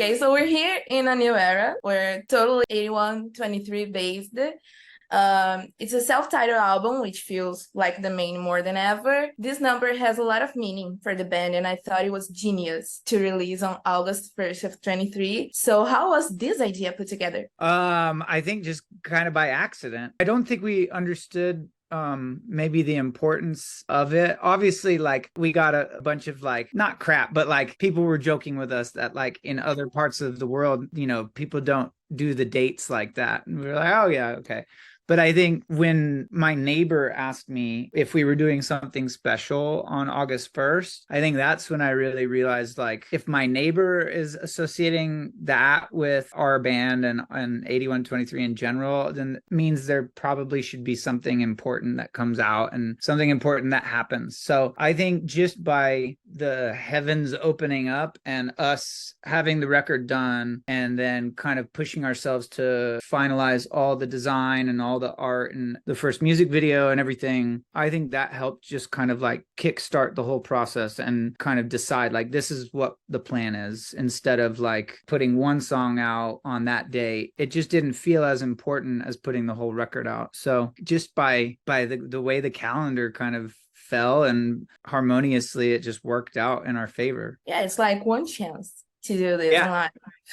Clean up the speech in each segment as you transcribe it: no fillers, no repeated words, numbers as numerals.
Okay, so we're here in a new era. We're totally 8123 based. It's a self-titled album, which feels like the main more than ever. This number has a lot of meaning for the band, and I thought it was genius to release on August 1st of 23. So how was this idea put together? I think just kind of by accident. I don't think we understood maybe the importance of it. Obviously, like we got a bunch of like not crap, but like people were joking with us that like in other parts of the world, people don't do the dates like that. And we were like, oh yeah, okay. But I think when my neighbor asked me if we were doing something special on August 1st, I think that's when I really realized, like, if my neighbor is associating that with our band and 8123 in general, then it means there probably should be something important that comes out and something important that happens. So I think just by the heavens opening up and us having the record done and then kind of pushing ourselves to finalize all the design and all the art and the first music video and everything, I think that helped just kind of like kickstart the whole process and kind of decide like this is what the plan is, instead of like putting one song out on that day. It just didn't feel as important as putting the whole record out. So just by the way the calendar kind of fell and harmoniously, it just worked out in our favor. Yeah, it's like one chance to do this Yeah. live.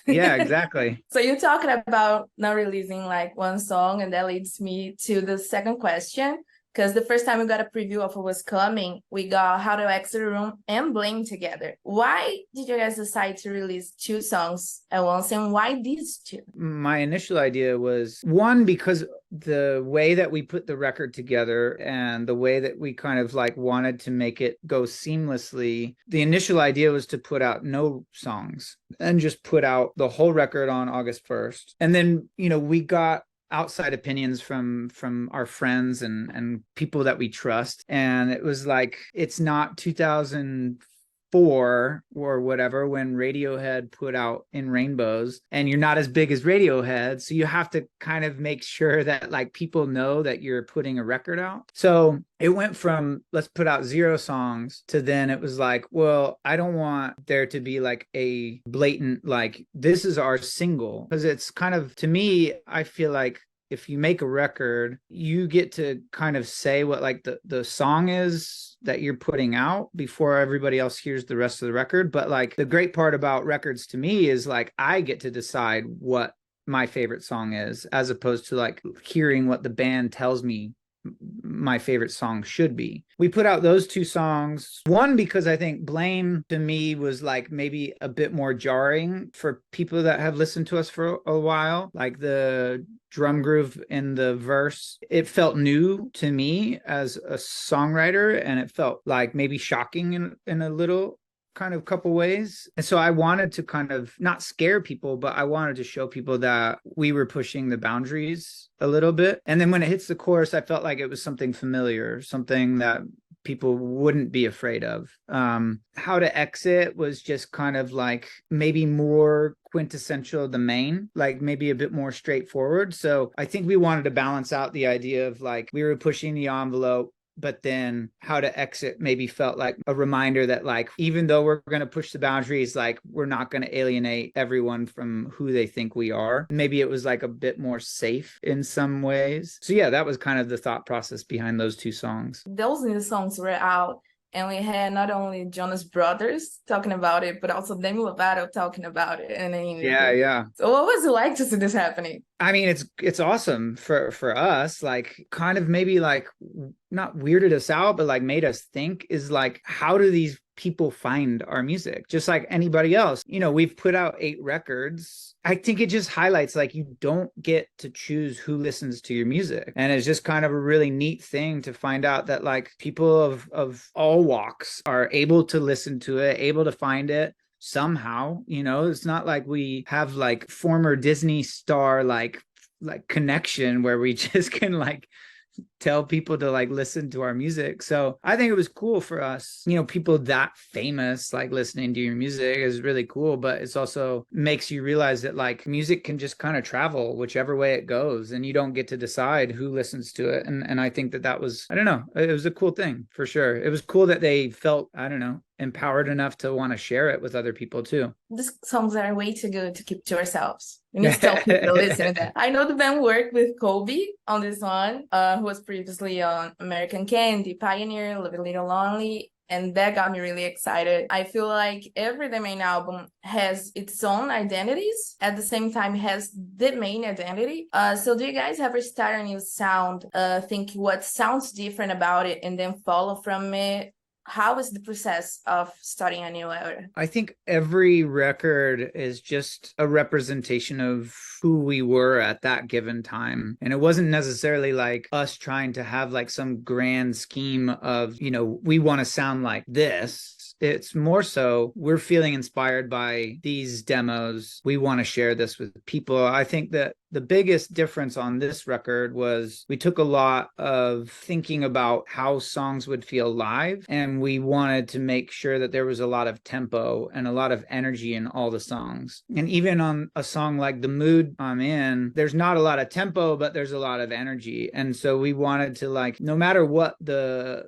Yeah, exactly. So you're talking about not releasing like one song, and that leads me to the second question. Because the first time we got a preview of what was coming, we got How to Exit the Room and Blame together. Why did you guys decide to release two songs at once, and why these two? My initial idea was, one, because the way that we put the record together and the way that we kind of like wanted to make it go seamlessly. The initial idea was to put out no songs and just put out the whole record on August 1st. And then, we got outside opinions from our friends and people that we trust, and it was like, it's not 2004 or whatever when Radiohead put out In Rainbows, and you're not as big as Radiohead, so you have to kind of make sure that like people know that you're putting a record out. So it went from let's put out 0 songs to then it was like, well, I don't want there to be like a blatant like this is our single, because it's kind of, to me, I feel like if you make a record, you get to kind of say what like the song is that you're putting out before everybody else hears the rest of the record. But like the great part about records to me is like I get to decide what my favorite song is, as opposed to like hearing what the band tells me my favorite song should be. We put out those two songs, one because I think Blame to me was like maybe a bit more jarring for people that have listened to us for a while. Like the drum groove in the verse, it felt new to me as a songwriter, and it felt like maybe shocking in a little kind of couple ways. And so I wanted to kind of not scare people, but I wanted to show people that we were pushing the boundaries a little bit. And then when it hits the chorus, I felt like it was something familiar, something that people wouldn't be afraid of. How to Exit was just kind of like maybe more quintessential the Maine, like maybe a bit more straightforward. So I think we wanted to balance out the idea of like we were pushing the envelope, but then How to Exit maybe felt like a reminder that like even though we're going to push the boundaries, like we're not going to alienate everyone from who they think we are. Maybe it was like a bit more safe in some ways. So yeah, that was kind of the thought process behind those two songs. Those new songs were out, and we had not only Jonas Brothers talking about it, but also Demi Lovato talking about it. And then, Yeah. So what was it like to see this happening? I mean, it's awesome for us, like kind of maybe like not weirded us out, but like made us think, is like, how do these people find our music? Just like anybody else, we've put out 8 records. I think it just highlights like you don't get to choose who listens to your music. And it's just kind of a really neat thing to find out that like people of all walks are able to listen to it, able to find it somehow. It's not like we have like former Disney star like connection where we just can like tell people to like listen to our music. So I think it was cool for us, people that famous like listening to your music is really cool, but it's also makes you realize that like music can just kind of travel whichever way it goes, and you don't get to decide who listens to it. And I think that was, I don't know, it was a cool thing for sure. It was cool that they felt, I don't know, empowered enough to want to share it with other people too. These songs are way too good to keep to yourselves. You need to tell people listening to that. I know the band worked with Kobe on this one, who was previously on American Candy, Pioneer, Live a Little Lonely, and that got me really excited. I feel like every The Maine album has its own identities, at the same time has the main identity. So do you guys ever start a new sound, think what sounds different about it, and then follow from it? How is the process of starting a new era? I think every record is just a representation of who we were at that given time. And it wasn't necessarily like us trying to have like some grand scheme of, we want to sound like this. It's more so we're feeling inspired by these demos. We want to share this with people. I think that the biggest difference on this record was we took a lot of thinking about how songs would feel live, and we wanted to make sure that there was a lot of tempo and a lot of energy in all the songs. And even on a song like The Mood I'm In, there's not a lot of tempo, but there's a lot of energy. And so we wanted to, like, no matter what the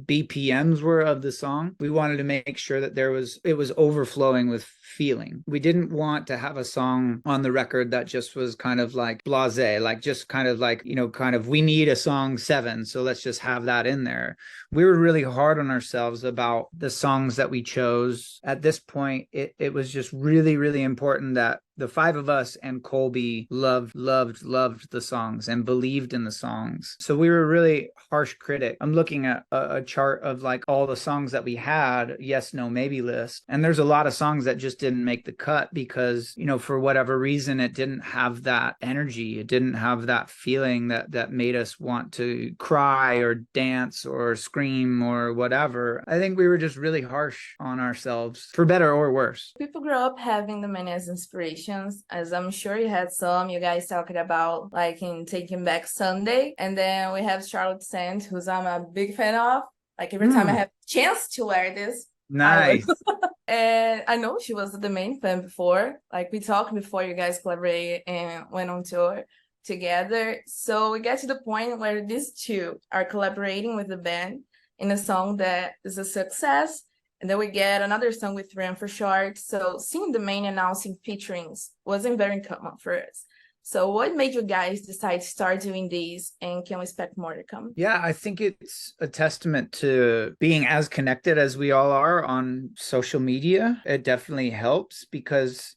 BPMs were of the song, we wanted to make sure that it was overflowing with feeling. We didn't want to have a song on the record that just was kind of like blasé, like just kind of like, we need a song 7, so let's just have that in there. We were really hard on ourselves about the songs that we chose. At this point, it was just really, really important that the 5 of us and Colby loved the songs and believed in the songs. So we were a really harsh critic. I'm looking at a chart of like all the songs that we had, yes, no, maybe list. And there's a lot of songs that just didn't make the cut because, for whatever reason, it didn't have that energy. It didn't have that feeling that made us want to cry or dance or scream or whatever. I think we were just really harsh on ourselves, for better or worse. People grow up having the man as inspiration, as I'm sure you had some. You guys talking about like in Taking Back Sunday, and then we have Charlotte Sand, who's I'm a big fan of. Like every time I have a chance to wear this, nice. And I know she was the main fan before. Like we talked before you guys collaborated and went on tour together. So we get to the point where these two are collaborating with the band in a song that is a success. And then we get another song with Ram for short. So seeing the Maine announcing featurings wasn't very common for us. So what made you guys decide to start doing these, and can we expect more to come? Yeah, I think it's a testament to being as connected as we all are on social media. It definitely helps because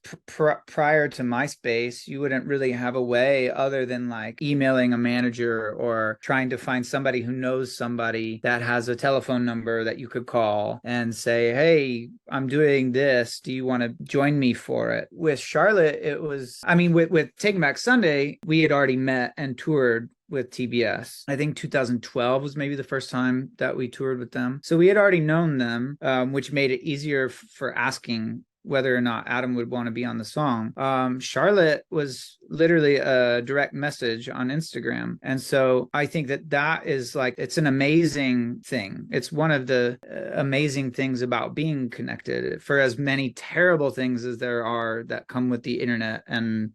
prior to MySpace, you wouldn't really have a way other than like emailing a manager or trying to find somebody who knows somebody that has a telephone number that you could call and say, hey, I'm doing this. Do you want to join me for it? With Charlotte, it was, with Taking Back Sunday, we had already met and toured with TBS. I think 2012 was maybe the first time that we toured with them. So we had already known them, which made it easier for asking whether or not Adam would want to be on the song. Charlotte was literally a direct message on Instagram. And so I think that is like, it's an amazing thing. It's one of the amazing things about being connected. For as many terrible things as there are that come with the internet and,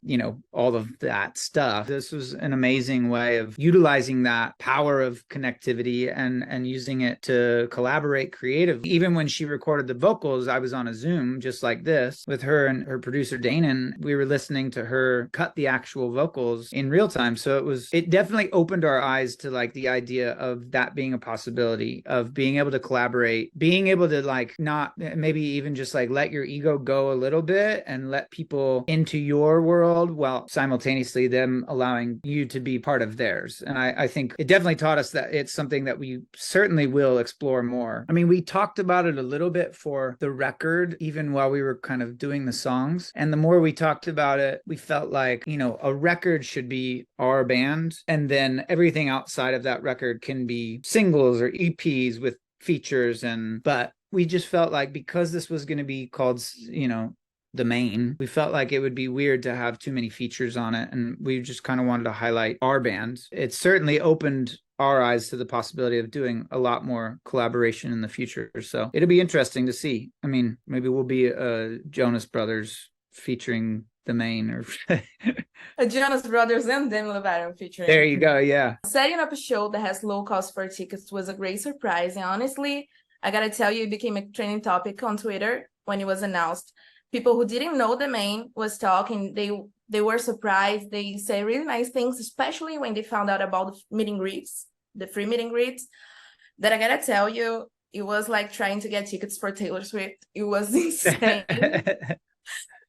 all of that stuff, this was an amazing way of utilizing that power of connectivity and using it to collaborate creatively. Even when she recorded the vocals, I was on a Zoom just like this with her and her producer Danon. We were listening to her cut the actual vocals in real time. So it definitely opened our eyes to like the idea of that being a possibility, of being able to collaborate, being able to like not maybe even just like let your ego go a little bit and let people into your world while simultaneously them allowing you to be part of theirs. And I think it definitely taught us that it's something that we certainly will explore more. We talked about it a little bit for the record, even while we were kind of doing the songs. And the more we talked about it, we felt like, a record should be our band. And then everything outside of that record can be singles or EPs with features. But we just felt like because this was going to be called, The Maine, we felt like it would be weird to have too many features on it. And we just kind of wanted to highlight our band. It certainly opened our eyes to the possibility of doing a lot more collaboration in the future. So it'll be interesting to see. Maybe we'll be a Jonas Brothers featuring The Maine or a Jonas Brothers and Demi Lovato featuring. There you go. Yeah. Setting up a show that has low cost for tickets was a great surprise. And honestly, I gotta tell you, it became a trending topic on Twitter when it was announced. People who didn't know the Maine was talking, they were surprised. They say really nice things, especially when they found out about the meet and greets, the free meet and greets. That I gotta tell you, it was like trying to get tickets for Taylor Swift. It was insane.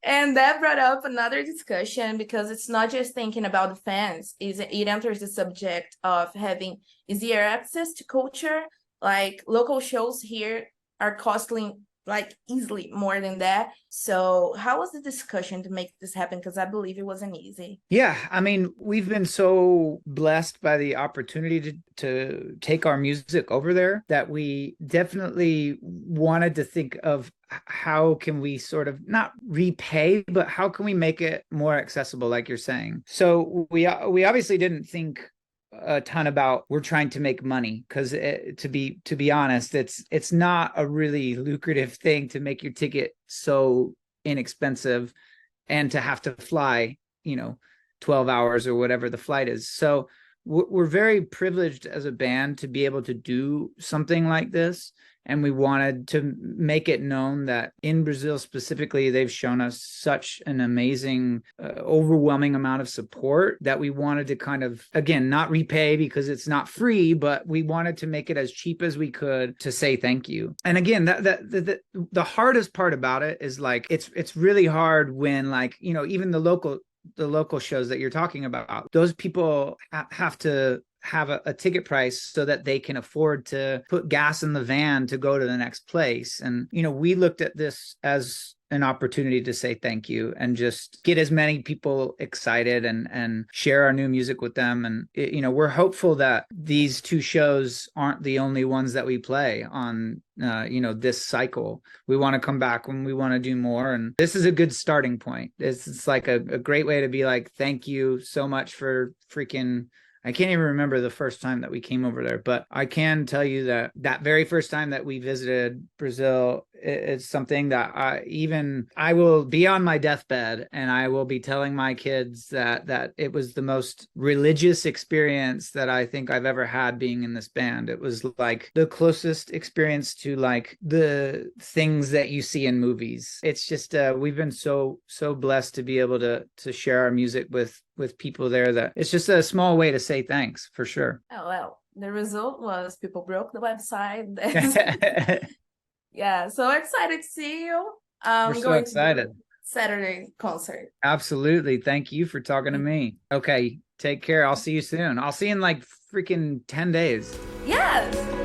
And that brought up another discussion, because it's not just thinking about the fans. It enters the subject of having easier access to culture. Like local shows here are costing like easily more than that. So how was the discussion to make this happen? Because I believe it wasn't easy. Yeah, I mean, we've been so blessed by the opportunity to take our music over there that we definitely wanted to think of how can we sort of not repay, but how can we make it more accessible, like you're saying. So we obviously didn't think a ton about we're trying to make money, because to be honest, it's not a really lucrative thing to make your ticket so inexpensive and to have to fly 12 hours or whatever the flight is. So we're very privileged as a band to be able to do something like this. And we wanted to make it known that in Brazil specifically, they've shown us such an amazing, overwhelming amount of support that we wanted to kind of, again, not repay because it's not free, but we wanted to make it as cheap as we could to say thank you. And again, the hardest part about it is like, it's really hard when like, even the local shows that you're talking about, those people have to have a ticket price so that they can afford to put gas in the van to go to the next place. And, we looked at this as an opportunity to say thank you and just get as many people excited and share our new music with them. And, we're hopeful that these two shows aren't the only ones that we play on, this cycle. We want to come back when we want to do more. And this is a good starting point. It's like a great way to be like, thank you so much for freaking, I can't even remember the first time that we came over there, but I can tell you that very first time that we visited Brazil, it's something that I will be on my deathbed and I will be telling my kids that it was the most religious experience that I think I've ever had being in this band. It was like the closest experience to like the things that you see in movies. It's just we've been so blessed to be able to share our music with people there, that it's just a small way to say thanks, for sure. Oh, well, the result was people broke the website. Yeah, so excited to see you. We're so excited. Saturday concert. Absolutely. Thank you for talking to me. Okay, take care. I'll see you soon. I'll see you in like freaking 10 days. Yes.